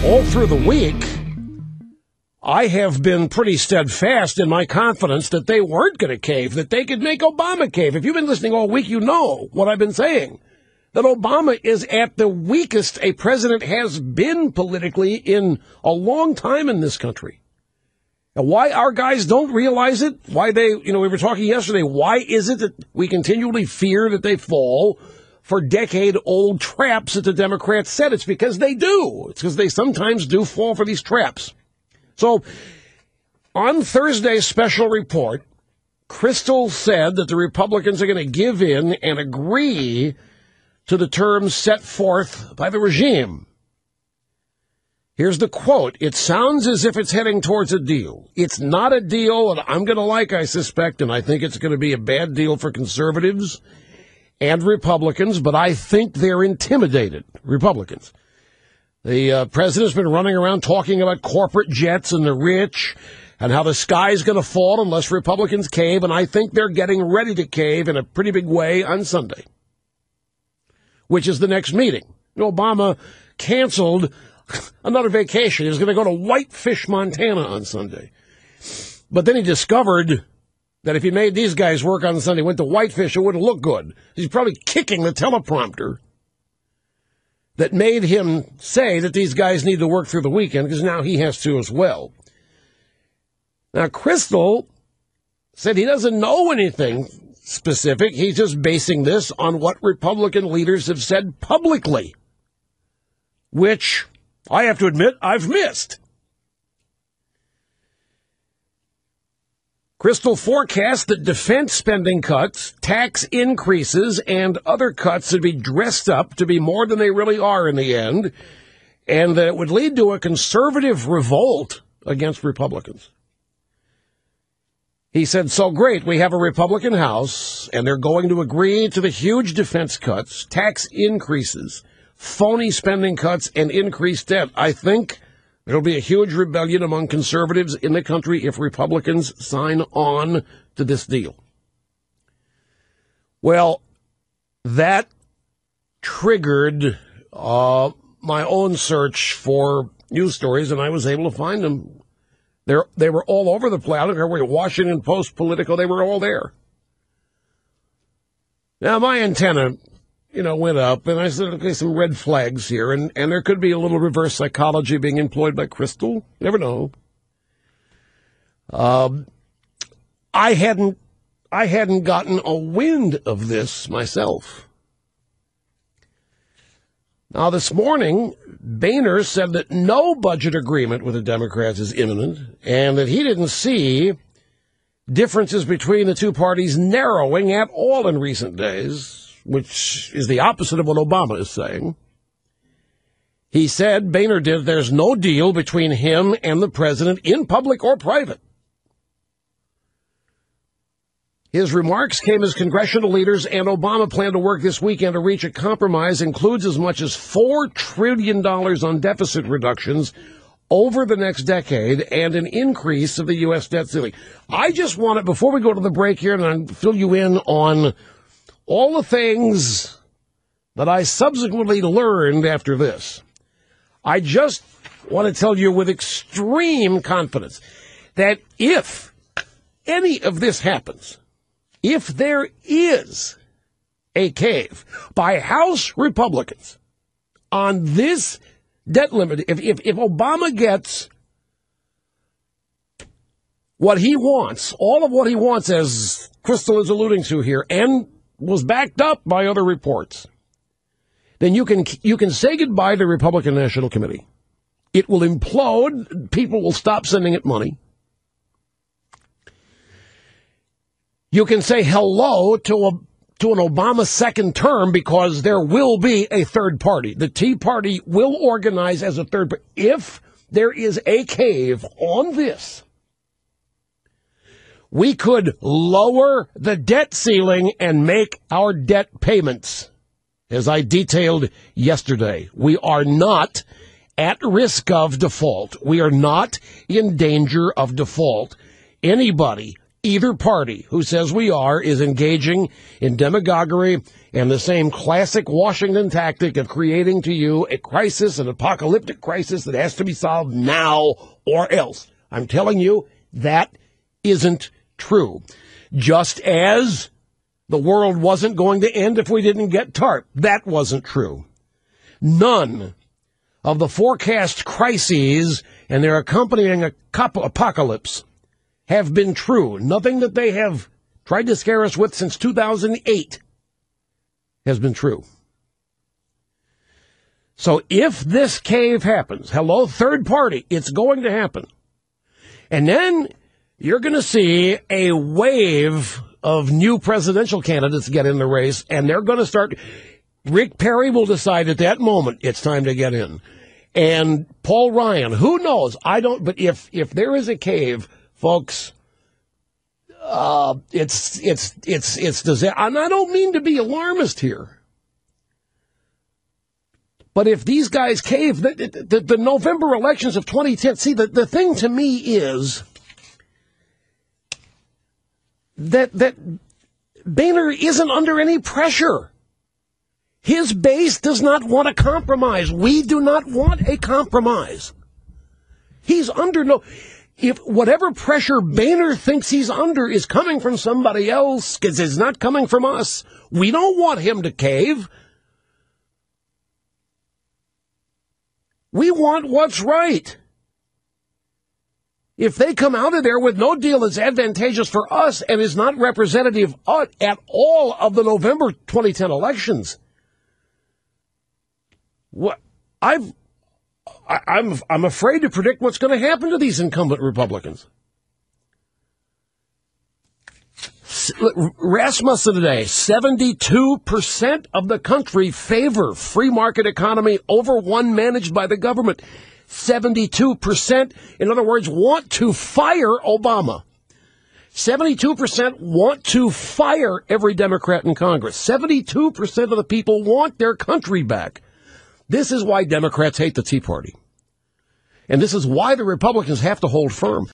all through the week, I have been pretty steadfast in my confidence that they weren't going to cave, that they could make Obama cave. If you've been listening all week, you know what I've been saying, that Obama is at the weakest a president has been politically in a long time in this country. And why our guys don't realize it, why they, we were talking yesterday, why is it that we continually fear that they fall for decade-old traps that the Democrats set? It's because they do. It's because they sometimes do fall for these traps. So, on Thursday's special report, Kristol said that the Republicans are going to give in and agree to the terms set forth by the regime. Here's the quote. It sounds as if it's heading towards a deal. It's not a deal that I'm going to like, I suspect, and I think it's going to be a bad deal for conservatives and Republicans, but I think they're intimidated, Republicans. The president's been running around talking about corporate jets and the rich and how the sky's going to fall unless Republicans cave, and I think they're getting ready to cave in a pretty big way on Sunday, which is the next meeting. Obama canceled another vacation. He was going to go to Whitefish, Montana on Sunday. But then he discovered that if he made these guys work on Sunday, went to Whitefish, it wouldn't look good. He's probably kicking the teleprompter that made him say that these guys need to work through the weekend, because now he has to as well. Now, Kristol said he doesn't know anything specific. He's just basing this on what Republican leaders have said publicly, which I have to admit I've missed. Kristol forecast that defense spending cuts, tax increases, and other cuts would be dressed up to be more than they really are in the end, and that it would lead to a conservative revolt against Republicans. He said, so great, we have a Republican House, and they're going to agree to the huge defense cuts, tax increases, phony spending cuts, and increased debt. I think there'll be a huge rebellion among conservatives in the country if Republicans sign on to this deal. Well, that triggered my own search for news stories, and I was able to find them. They were all over the place. I don't care where, Washington Post, Politico, they were all there. Now, my antenna went up, and I said, okay, some red flags here, and there could be a little reverse psychology being employed by Kristol. You never know. I hadn't gotten a wind of this myself. Now, this morning, Boehner said that no budget agreement with the Democrats is imminent, and that he didn't see differences between the two parties narrowing at all in recent days, which is the opposite of what Obama is saying. He said, Boehner did, there's no deal between him and the president in public or private. His remarks came as congressional leaders and Obama plan to work this weekend to reach a compromise, includes as much as $4 trillion on deficit reductions over the next decade and an increase of the U.S. debt ceiling. I just want to, before we go to the break here, and I'll fill you in on all the things that I subsequently learned after this, I just want to tell you with extreme confidence that if any of this happens, if there is a cave by House Republicans on this debt limit, if Obama gets what he wants, all of what he wants, as Kristol is alluding to here, and was backed up by other reports, then you can say goodbye to the Republican National Committee. It will implode. People will stop sending it money. You can say hello to an Obama second term, because there will be a third party. The Tea Party will organize as a third party. If there is a cave on this, we could lower the debt ceiling and make our debt payments. As I detailed yesterday, we are not at risk of default. We are not in danger of default. Anybody either party who says we are is engaging in demagoguery and the same classic Washington tactic of creating to you a crisis, an apocalyptic crisis that has to be solved now or else. I'm telling you, that isn't true. Just as the world wasn't going to end if we didn't get TARP. That wasn't true. None of the forecast crises and their accompanying apocalypse have been true. Nothing that they have tried to scare us with since 2008 has been true. So if this cave happens, hello, third party, it's going to happen. And then you're going to see a wave of new presidential candidates get in the race, and they're going to start. Rick Perry will decide at that moment it's time to get in. And Paul Ryan, who knows? I don't, but if there is a cave, folks, it's disaster. And I don't mean to be alarmist here. But if these guys cave, the November elections of 2010, see, the thing to me is that Boehner isn't under any pressure. His base does not want a compromise. We do not want a compromise. He's under no... If whatever pressure Boehner thinks he's under is coming from somebody else, because it's not coming from us, we don't want him to cave. We want what's right. If they come out of there with no deal that's advantageous for us and is not representative at all of the November 2010 elections, I'm afraid to predict what's going to happen to these incumbent Republicans. Rasmussen today, 72% of the country favor free market economy over one managed by the government. 72%, in other words, want to fire Obama. 72% want to fire every Democrat in Congress. 72% of the people want their country back. This is why Democrats hate the Tea Party. And this is why the Republicans have to hold firm.